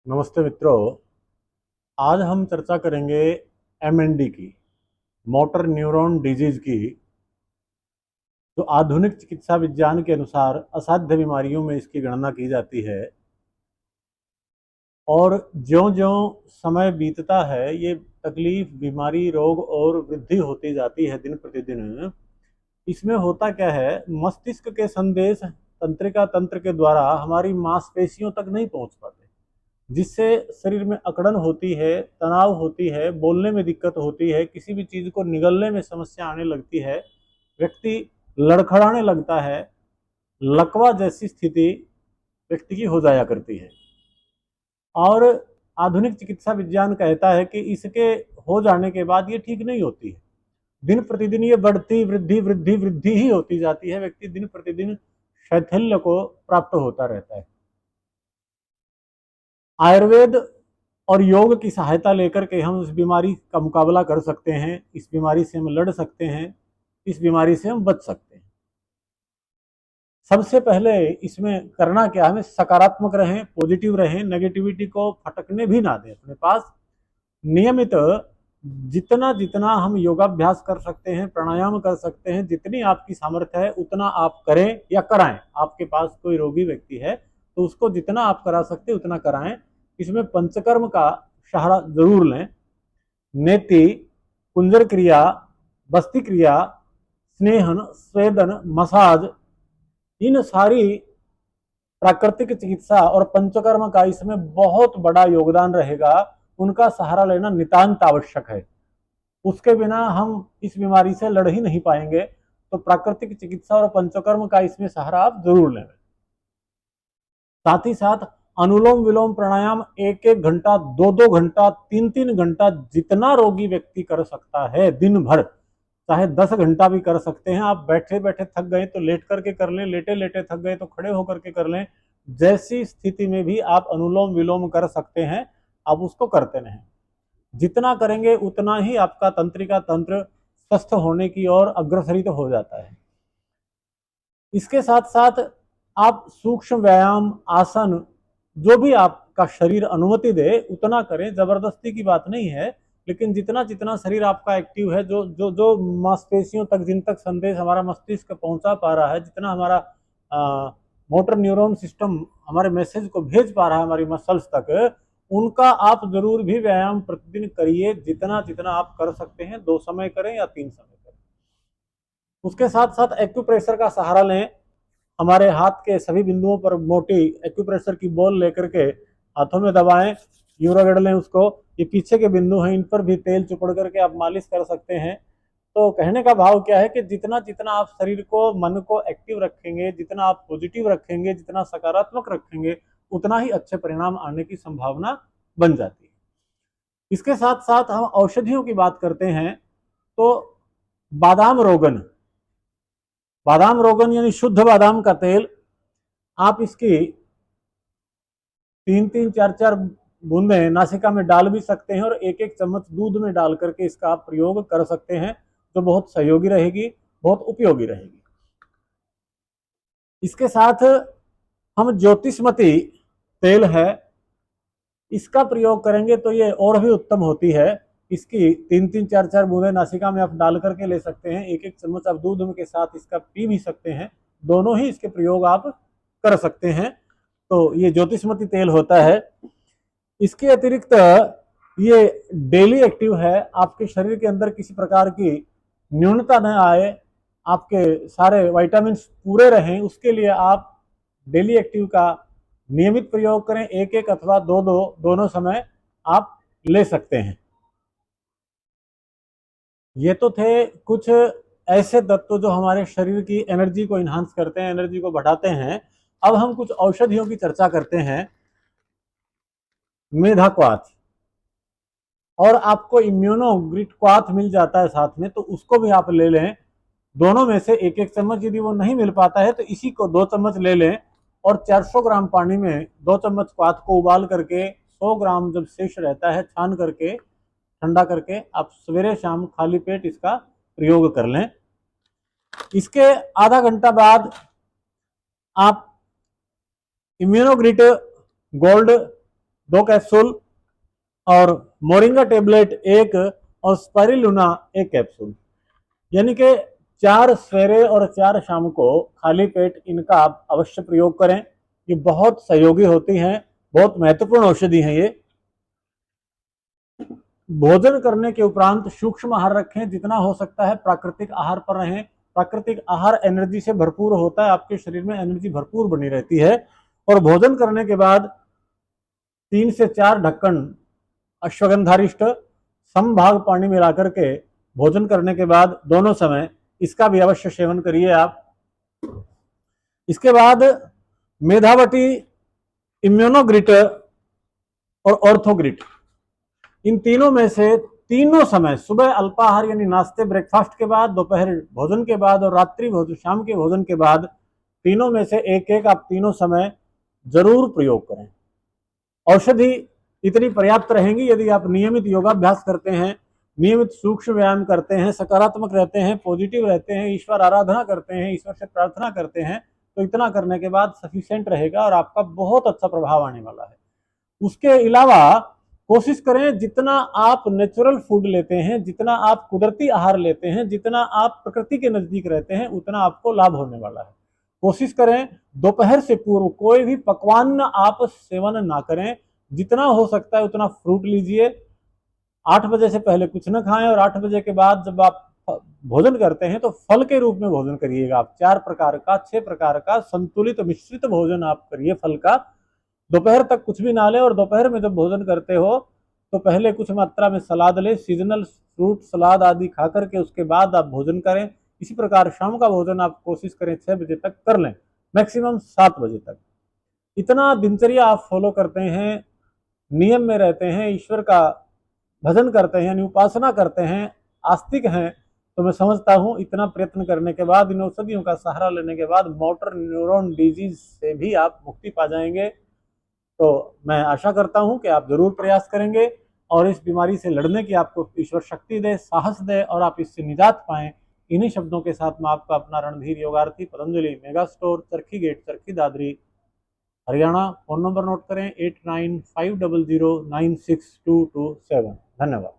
नमस्ते मित्रों। आज हम चर्चा करेंगे एमएनडी की, मोटर न्यूरॉन डिजीज की, जो आधुनिक चिकित्सा विज्ञान के अनुसार असाध्य बीमारियों में इसकी गणना की जाती है। और ज्यों-ज्यों समय बीतता है ये तकलीफ, बीमारी, रोग और वृद्धि होती जाती है दिन प्रतिदिन। इसमें होता क्या है, मस्तिष्क के संदेश तंत्रिका तंत्र के द्वारा हमारी मांसपेशियों तक नहीं पहुंच पाते, जिससे शरीर में अकड़न होती है, तनाव होती है, बोलने में दिक्कत होती है, किसी भी चीज को निगलने में समस्या आने लगती है, व्यक्ति लड़खड़ाने लगता है, लकवा जैसी स्थिति व्यक्ति की हो जाया करती है। और आधुनिक चिकित्सा विज्ञान कहता है कि इसके हो जाने के बाद ये ठीक नहीं होती है। दिन प्रतिदिन ये बढ़ती वृद्धि वृद्धि वृद्धि ही होती जाती है, व्यक्ति दिन प्रतिदिन शैथिल्य को प्राप्त होता रहता है। आयुर्वेद और योग की सहायता लेकर के हम इस बीमारी का मुकाबला कर सकते हैं, इस बीमारी से हम लड़ सकते हैं, इस बीमारी से हम बच सकते हैं। सबसे पहले इसमें करना क्या, हमें सकारात्मक रहें, पॉजिटिव रहें, नेगेटिविटी को फटकने भी ना दें अपने पास। नियमित जितना जितना हम योगाभ्यास कर सकते हैं, प्राणायाम कर सकते हैं, जितनी आपकी सामर्थ्य है उतना आप करें या कराएं। आपके पास कोई रोगी व्यक्ति है तो उसको जितना आप करा सकते उतना कराएं। इसमें पंचकर्म का सहारा जरूर लें। नेति, कुंजर क्रिया, बस्ती क्रिया, स्नेहन, स्वेदन, मसाज, इन सारी प्राकृतिक चिकित्सा और पंचकर्म का इसमें बहुत बड़ा योगदान रहेगा। उनका सहारा लेना नितांत आवश्यक है। उसके बिना हम इस बीमारी से लड़ ही नहीं पाएंगे। तो प्राकृतिक चिकित्सा और पंचकर्म का इसमें सहारा आप जरूर लें। साथ ही साथ अनुलोम विलोम प्राणायाम 1-1 घंटा, 2-2 घंटा, 3-3 घंटा जितना रोगी व्यक्ति कर सकता है दिन भर, चाहे 10 घंटा भी कर सकते हैं। आप बैठे बैठे थक गए तो लेट करके कर लें, लेटे लेटे थक गए तो खड़े होकर के कर लें। जैसी स्थिति में भी आप अनुलोम विलोम कर सकते हैं, आप उसको करते रहें। जितना करेंगे उतना ही आपका तंत्रिका तंत्र स्वस्थ होने की ओर अग्रसरित हो जाता है। इसके साथ साथ आप सूक्ष्म व्यायाम, आसन, जो भी आपका शरीर अनुमति दे उतना करें। जबरदस्ती की बात नहीं है, लेकिन जितना जितना शरीर आपका एक्टिव है, जो जो जो मांसपेशियों तक, जिन तक संदेश हमारा मस्तिष्क पहुंचा पा रहा है, जितना हमारा मोटर न्यूरॉन सिस्टम हमारे मैसेज को भेज पा रहा है हमारी मसल्स तक, उनका आप जरूर भी व्यायाम प्रतिदिन करिए। जितना जितना आप कर सकते हैं, 2 समय करें या 3 समय करें। उसके साथ साथ एक्यूप्रेशर का सहारा लें। हमारे हाथ के सभी बिंदुओं पर मोटी एक्यूप्रेशर की बॉल लेकर के हाथों में दबाएं, यूं रगड़ लें उसको। ये पीछे के बिंदु हैं, इन पर भी तेल चुपड़ करके आप मालिश कर सकते हैं। तो कहने का भाव क्या है कि जितना जितना आप शरीर को, मन को एक्टिव रखेंगे, जितना आप पॉजिटिव रखेंगे, जितना सकारात्मक रखेंगे, उतना ही अच्छे परिणाम आने की संभावना बन जाती है। इसके साथ साथ हम औषधियों की बात करते हैं तो बादाम रोगन, बादाम रोगन यानी शुद्ध बादाम का तेल, आप इसकी 3-3, 4-4 बूंदें नासिका में डाल भी सकते हैं और 1-1 चम्मच दूध में डाल करके इसका आप प्रयोग कर सकते हैं, जो बहुत सहयोगी रहेगी, बहुत उपयोगी रहेगी। इसके साथ हम ज्योतिषमती तेल है, इसका प्रयोग करेंगे तो ये और भी उत्तम होती है। इसकी 3-3, 4-4 बूंदें नासिका में आप डाल करके ले सकते हैं। 1-1 चम्मच आप दूध के साथ इसका पी भी सकते हैं। दोनों ही इसके प्रयोग आप कर सकते हैं। तो ये ज्योतिषमती तेल होता है। इसके अतिरिक्त ये डेली एक्टिव है। आपके शरीर के अंदर किसी प्रकार की न्यूनता न आए, आपके सारे विटामिन पूरे रहें, उसके लिए आप डेली एक्टिव का नियमित प्रयोग करें। 1-1 अथवा 2-2 दोनों समय आप ले सकते हैं। ये तो थे कुछ ऐसे तत्व जो हमारे शरीर की एनर्जी को इन्हांस करते हैं, एनर्जी को बढ़ाते हैं। अब हम कुछ औषधियों की चर्चा करते हैं। मेधा क्वाथ, और आपको इम्यूनोग्रिट क्वाथ मिल जाता है साथ में, तो उसको भी आप ले लें। दोनों में से 1-1 चम्मच, यदि वो नहीं मिल पाता है तो इसी को 2 चम्मच ले लें और 400 ग्राम पानी में 2 चम्मच क्वाथ को उबाल करके 100 ग्राम जब शेष रहता है छान करके ठंडा करके आप सवेरे शाम खाली पेट इसका प्रयोग कर लें। इसके आधा घंटा बाद आप इम्यूनोग्रिट गोल्ड 2 कैप्सूल, और मोरिंगा टेबलेट 1 और स्पाइरुलिना 1 कैप्सूल, यानी कि 4 सवेरे और 4 शाम को खाली पेट इनका आप अवश्य प्रयोग करें। ये बहुत सहयोगी होती हैं, बहुत महत्वपूर्ण औषधि हैं ये। भोजन करने के उपरांत सूक्ष्म आहार रखें, जितना हो सकता है प्राकृतिक आहार पर रहें। प्राकृतिक आहार एनर्जी से भरपूर होता है, आपके शरीर में एनर्जी भरपूर बनी रहती है। और भोजन करने के बाद 3 से 4 ढक्कन अश्वगंधारिष्ट समभाग पानी मिलाकर के भोजन करने के बाद दोनों समय इसका भी अवश्य सेवन करिए आप। इसके बाद मेधावटी, इम्यूनोग्रिट और ऑर्थोग्रिट, इन तीनों में से तीनों समय, सुबह अल्पाहार यानी नाश्ते ब्रेकफास्ट के बाद, दोपहर भोजन के बाद और रात्रि भोजन शाम के भोजन के बाद, तीनों में से एक एक आप तीनों समय जरूर प्रयोग करें। औषधि इतनी पर्याप्त रहेंगी यदि आप नियमित योगाभ्यास करते हैं, नियमित सूक्ष्म व्यायाम करते हैं, सकारात्मक रहते हैं, पॉजिटिव रहते हैं, ईश्वर आराधना करते हैं, ईश्वर से प्रार्थना करते हैं, तो इतना करने के बाद सफिशिएंट रहेगा और आपका बहुत अच्छा प्रभाव आने वाला है। उसके अलावा कोशिश करें जितना आप नेचुरल फूड लेते हैं, जितना आप कुदरती आहार लेते हैं, जितना आप प्रकृति के नजदीक रहते हैं, उतना आपको लाभ होने वाला है। कोशिश करें दोपहर से पूर्व कोई भी पकवान आप सेवन ना करें, जितना हो सकता है उतना फ्रूट लीजिए। 8 बजे से पहले कुछ न खाएं और 8 बजे के बाद जब आप भोजन करते हैं तो फल के रूप में भोजन करिएगा। आप 4 प्रकार का 6 प्रकार का संतुलित मिश्रित भोजन आप करिए फल का। दोपहर तक कुछ भी ना लें और दोपहर में जब भोजन करते हो तो पहले कुछ मात्रा में सलाद लें, सीजनल फ्रूट सलाद आदि खा करके उसके बाद आप भोजन करें। इसी प्रकार शाम का भोजन आप कोशिश करें 6 बजे तक कर लें, मैक्सिमम 7 बजे तक। इतना दिनचर्या आप फॉलो करते हैं, नियम में रहते हैं, ईश्वर का भजन करते हैं यानी उपासना करते हैं, आस्तिक हैं, तो मैं समझता हूं इतना प्रयत्न करने के बाद, इन औषधियों का सहारा लेने के बाद मोटर न्यूरॉन डिजीज से भी आप मुक्ति पा जाएंगे। तो मैं आशा करता हूं कि आप जरूर प्रयास करेंगे और इस बीमारी से लड़ने की आपको ईश्वर शक्ति दे, साहस दे और आप इससे निजात पाएं। इन्हीं शब्दों के साथ मैं आपका अपना Randhir Yogarthi, Patanjali mega store, Charkhi gate, Charkhi Dadri, Haryana. Phone number note करें 8950096227। धन्यवाद।